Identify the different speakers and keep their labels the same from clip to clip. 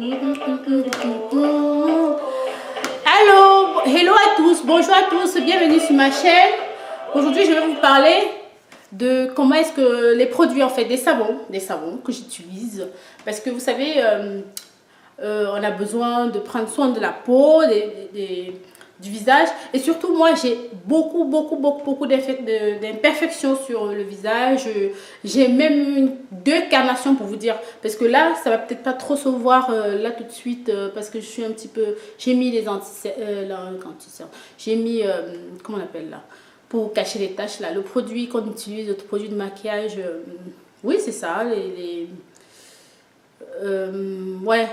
Speaker 1: Hello à tous, bonjour à tous, bienvenue sur ma chaîne. Aujourd'hui, je vais vous parler de comment est-ce que les produits, en fait, des savons que j'utilise. Parce que vous savez, on a besoin de prendre soin de la peau, du visage. Et surtout, moi, j'ai beaucoup d'imperfections sur le visage. J'ai même deux carnations pour vous dire. Parce que là, ça va peut-être pas trop se voir là tout de suite. Parce que je suis un petit peu... J'ai mis les j'ai mis... comment on appelle là? Pour cacher les taches là. Le produit qu'on utilise, le produit de maquillage. Oui, c'est ça. Ouais,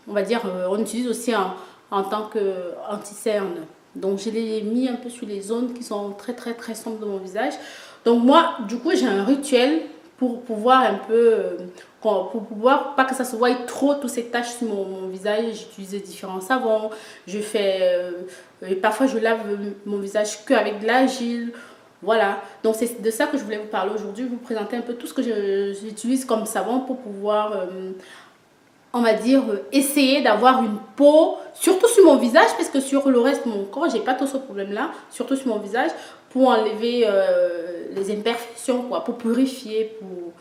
Speaker 1: on va dire, on utilise aussi en tant qu'anti-cerne. Donc, je l'ai mis un peu sur les zones qui sont très sombres de mon visage. Donc, moi, du coup, j'ai un rituel pour pouvoir un peu, pour pouvoir, pas que ça se voie trop, toutes ces taches sur mon visage. J'utilise différents savons. Je fais, parfois, je lave mon visage qu'avec de l'argile. Voilà, donc c'est de ça que je voulais vous parler aujourd'hui, vous présenter un peu tout ce que j'utilise comme savon pour pouvoir, on va dire, essayer d'avoir une peau, surtout sur mon visage, parce que sur le reste de mon corps, j'ai pas tout ce problème-là, surtout sur mon visage, pour enlever les imperfections, quoi, pour purifier, pour...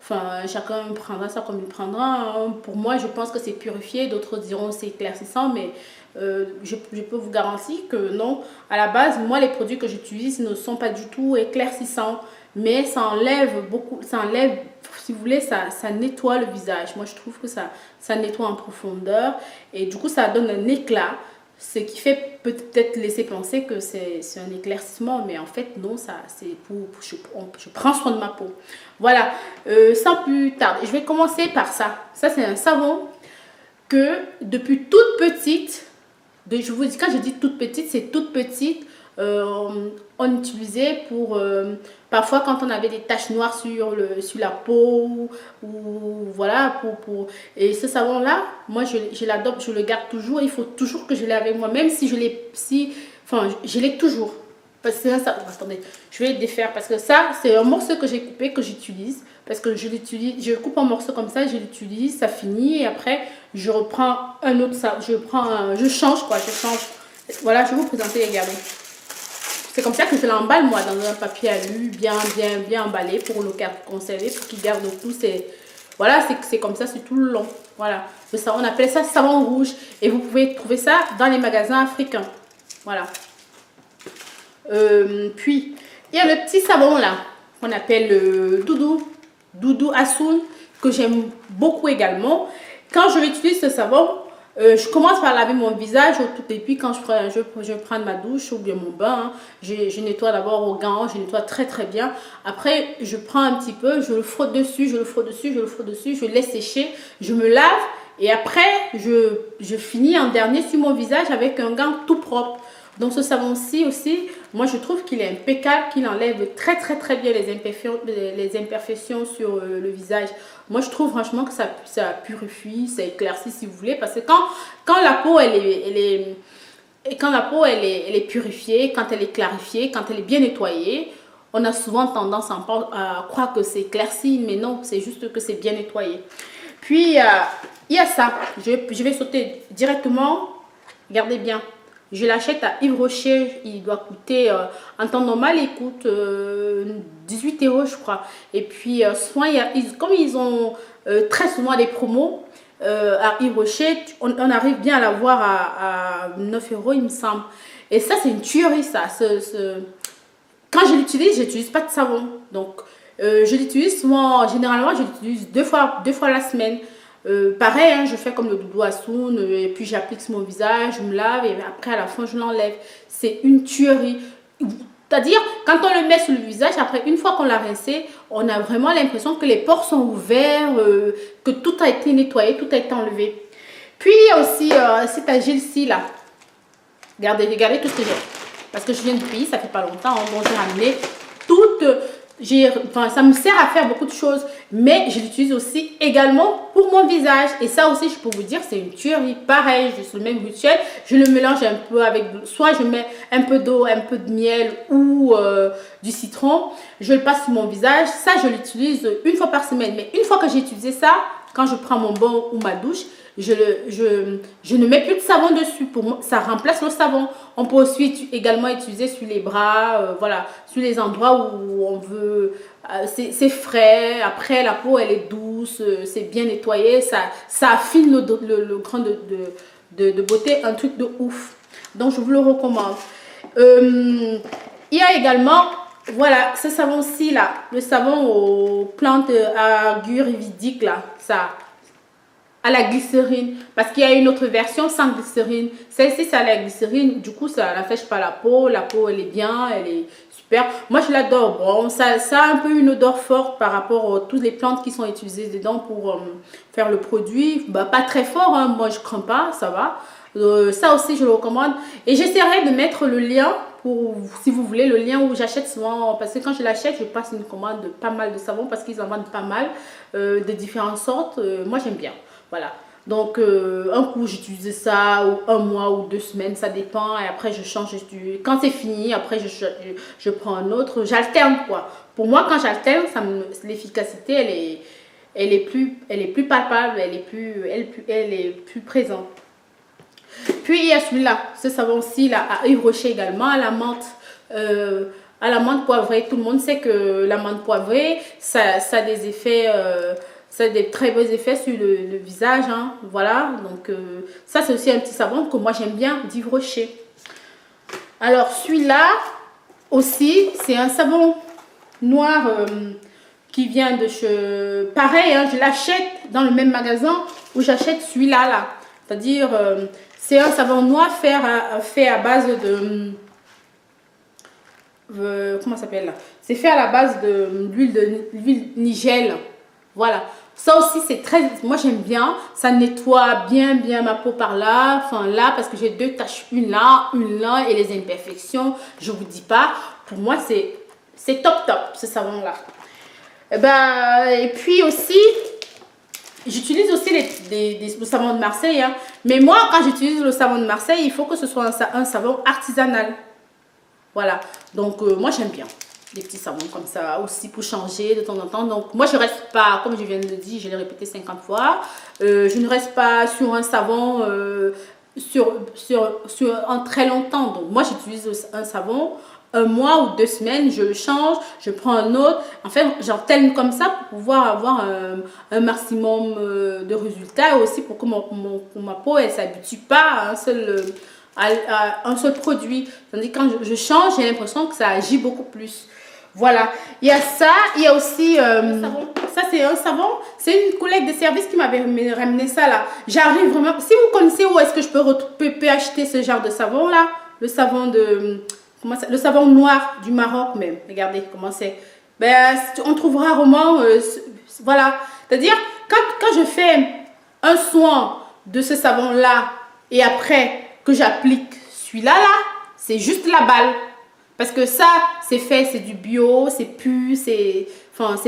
Speaker 1: Enfin, chacun prendra ça comme il prendra. Hein. Pour moi, je pense que c'est purifié, d'autres diront c'est éclaircissant, mais je peux vous garantir que non. À la base, moi, les produits que j'utilise ne sont pas du tout éclaircissants, mais ça enlève beaucoup, ça enlève, si vous voulez, ça nettoie le visage. Moi, je trouve que ça nettoie en profondeur et du coup, ça donne un éclat. Ce qui fait peut-être laisser penser que c'est un éclaircissement, mais en fait, non, ça c'est je prends soin de ma peau. Voilà, sans plus tarder, je vais commencer par ça. Ça, c'est un savon que depuis toute petite, je vous dis, quand je dis toute petite, c'est toute petite, on utilisait pour... parfois, quand on avait des taches noires sur la peau, ou voilà, et ce savon-là, moi, je l'adopte, je le garde toujours. Il faut toujours que je l'ai avec moi, même si je l'ai... Enfin, je l'ai toujours. Parce que ça... Attendez, je vais le défaire, parce que ça, c'est un morceau que j'ai coupé, que j'utilise. Parce que je coupe un morceau comme ça, je l'utilise, ça finit, et après, je reprends un autre... je change, quoi, je change. Voilà, je vais vous présenter, regardez. C'est comme ça que je l'emballe, moi, dans un papier alu, bien emballé pour le conserver, pour qu'il garde tout. Voilà, c'est comme ça, c'est tout le long. Voilà. On appelle ça savon rouge. Et vous pouvez trouver ça dans les magasins africains. Voilà. Puis, il y a le petit savon, là, qu'on appelle Doudou Hassoun, que j'aime beaucoup également. Quand je utilise ce savon, je commence par laver mon visage au tout début quand je prends ma douche ou bien mon bain. Hein. Je nettoie d'abord au gant, je nettoie très bien. Après, je prends un petit peu, je le frotte dessus, je laisse sécher, je me lave et après, je finis en dernier sur mon visage avec un gant tout propre. Donc ce savon-ci aussi, moi je trouve qu'il est impeccable, qu'il enlève très bien les imperfections sur le visage. Moi je trouve franchement que ça purifie, ça éclaircit si vous voulez. Parce que quand la peau elle est purifiée, quand elle est clarifiée, quand elle est bien nettoyée, on a souvent tendance à croire que c'est éclairci, mais non, c'est juste que c'est bien nettoyé. Puis il y a ça, je vais sauter directement, regardez bien. Je l'achète à Yves Rocher, il doit coûter, en temps normal, il coûte 18 € je crois. Et puis, souvent, comme ils ont très souvent des promos à Yves Rocher, on arrive bien à l'avoir à 9 € il me semble. Et ça, c'est une tuerie ça. Quand je n'utilise pas de savon. Donc, je l'utilise souvent, généralement, je l'utilise deux fois la semaine. Pareil, hein, je fais comme le Doudou Hassoun et puis j'applique sur mon visage, je me lave et après à la fin je l'enlève. C'est une tuerie. C'est-à-dire, quand on le met sur le visage, après une fois qu'on l'a rincé, on a vraiment l'impression que les pores sont ouverts, que tout a été nettoyé, tout a été enlevé. Puis il y a aussi cet agile-ci là. Regardez tout ce que j'ai. Parce que je viens du pays, ça fait pas longtemps, hein, bon, j'ai ramené toute... Enfin, ça me sert à faire beaucoup de choses, mais je l'utilise aussi également pour mon visage. Et ça aussi, je peux vous dire, c'est une tuerie. Pareil, je suis le même rituel. Je le mélange un peu avec, soit je mets un peu d'eau, un peu de miel ou du citron. Je le passe sur mon visage. Ça, je l'utilise une fois par semaine. Mais une fois que j'ai utilisé ça, quand je prends mon bain ou ma douche, je ne mets plus de savon dessus. Pour moi, ça remplace le savon. On peut aussi également utiliser sur les bras, voilà, sur les endroits où on veut. C'est frais. Après, la peau, elle est douce, c'est bien nettoyé. Ça affine le grain de beauté, un truc de ouf. Donc, je vous le recommande. Il y a également, voilà, ce savon-ci, là, le savon aux plantes ayurvédiques, là, ça, à la glycérine, parce qu'il y a une autre version sans glycérine. Celle-ci, c'est à la glycérine, du coup, ça n'affiche pas la peau elle est bien, elle est super. Moi, je l'adore. Bon, ça a un peu une odeur forte par rapport à toutes les plantes qui sont utilisées dedans pour faire le produit. Bah, pas très fort, hein. Moi, je crains pas, ça va. Ça aussi, je le recommande. Et j'essaierai de mettre le lien, pour, si vous voulez, le lien où j'achète souvent. Parce que quand je l'achète, je passe une commande de pas mal de savons parce qu'ils en vendent pas mal de différentes sortes. Moi, j'aime bien. Voilà. Donc, un coup, j'utilise ça, ou un mois ou 2 semaines, ça dépend. Et après, je change. Quand c'est fini, après, je prends un autre. J'alterne, quoi. Pour moi, quand j'alterne, l'efficacité, elle est plus palpable, elle est plus présente. Puis, il y a celui-là, ce savon-ci, là, à Yves Rocher également, à la menthe poivrée. Tout le monde sait que la menthe poivrée, ça a des effets... ça a des très beaux effets sur le visage, hein. Voilà, donc ça c'est aussi un petit savon que moi j'aime bien, d'Yves Rocher. Alors celui-là aussi, c'est un savon noir qui vient de chez... Pareil, hein, je l'achète dans le même magasin où j'achète celui-là, là. C'est-à-dire, c'est un savon noir fait à base de... comment ça s'appelle là? C'est fait à la base de l'huile nigel. Voilà. Ça aussi, c'est très... Moi, j'aime bien. Ça nettoie bien ma peau par là. Enfin, là, parce que j'ai 2 taches. Une là, et les imperfections. Je vous dis pas. Pour moi, c'est top, ce savon-là. Et puis aussi, j'utilise aussi le savon de Marseille. Hein. Mais moi, quand j'utilise le savon de Marseille, il faut que ce soit un savon artisanal. Voilà. Donc, moi, j'aime bien des petits savons comme ça aussi pour changer de temps en temps. Donc moi je reste pas, comme je viens de le dire, je l'ai répété 50 fois, je ne reste pas sur un savon en très longtemps. Donc moi j'utilise un savon un mois ou 2 semaines, je le change, je prends un autre. Enfin j'alterne comme ça pour pouvoir avoir un maximum de résultats et aussi pour que ma peau elle s'habitue pas à un seul produit. Tandis que quand je change, j'ai l'impression que ça agit beaucoup plus. Voilà, il y a ça, il y a aussi ça c'est un savon, c'est une collègue de service qui m'avait ramené ça là. J'arrive vraiment, si vous connaissez où est-ce que je peux acheter ce genre de savon là, le savon le savon noir du Maroc même, regardez comment c'est. On trouve rarement, voilà, c'est-à-dire quand je fais un soin de ce savon là et après que j'applique celui-là c'est juste la balle. Parce que ça, c'est fait, c'est du bio, c'est pu, c'est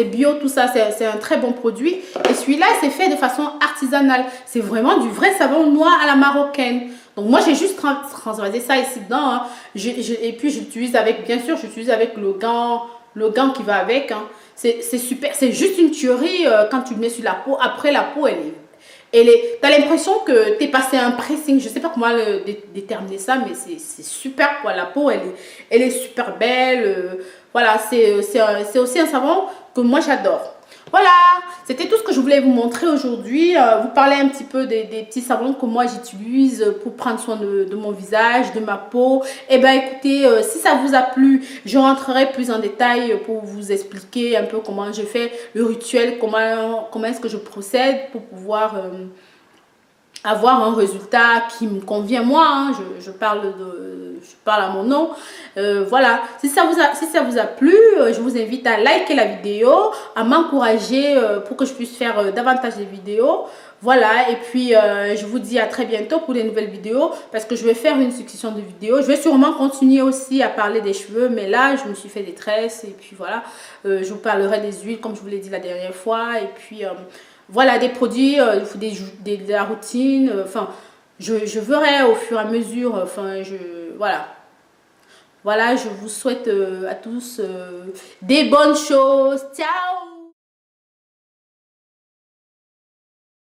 Speaker 1: bio, tout ça, c'est un très bon produit. Et celui-là, c'est fait de façon artisanale. C'est vraiment du vrai savon noir à la marocaine. Donc moi, j'ai juste transvasé ça ici dedans. Hein. Et puis, j'utilise avec, bien sûr, j'utilise avec le gant qui va avec. Hein. C'est super, c'est juste une tuerie quand tu le mets sur la peau. Après, la peau, t'as l'impression que tu es passé un pressing, je sais pas comment déterminer ça, mais c'est super quoi. La peau, elle est super belle. Voilà, c'est aussi un savon que moi j'adore. Voilà, c'était tout ce que je voulais vous montrer aujourd'hui. Vous parler un petit peu des petits savons que moi j'utilise pour prendre soin de mon visage, de ma peau. Et écoutez, si ça vous a plu, je rentrerai plus en détail pour vous expliquer un peu comment je fais le rituel, comment est-ce que je procède pour pouvoir avoir un résultat qui me convient moi. Hein. Je parle à mon nom. Voilà, si ça vous a plu, je vous invite à liker la vidéo, à m'encourager pour que je puisse faire davantage de vidéos. Voilà, et puis je vous dis à très bientôt pour des nouvelles vidéos parce que je vais faire une succession de vidéos. Je vais sûrement continuer aussi à parler des cheveux, mais là je me suis fait des tresses et puis voilà, je vous parlerai des huiles comme je vous l'ai dit la dernière fois et puis voilà, des produits, de la routine, enfin je verrai au fur et à mesure, enfin voilà. Voilà, je vous souhaite à tous des bonnes choses. Ciao!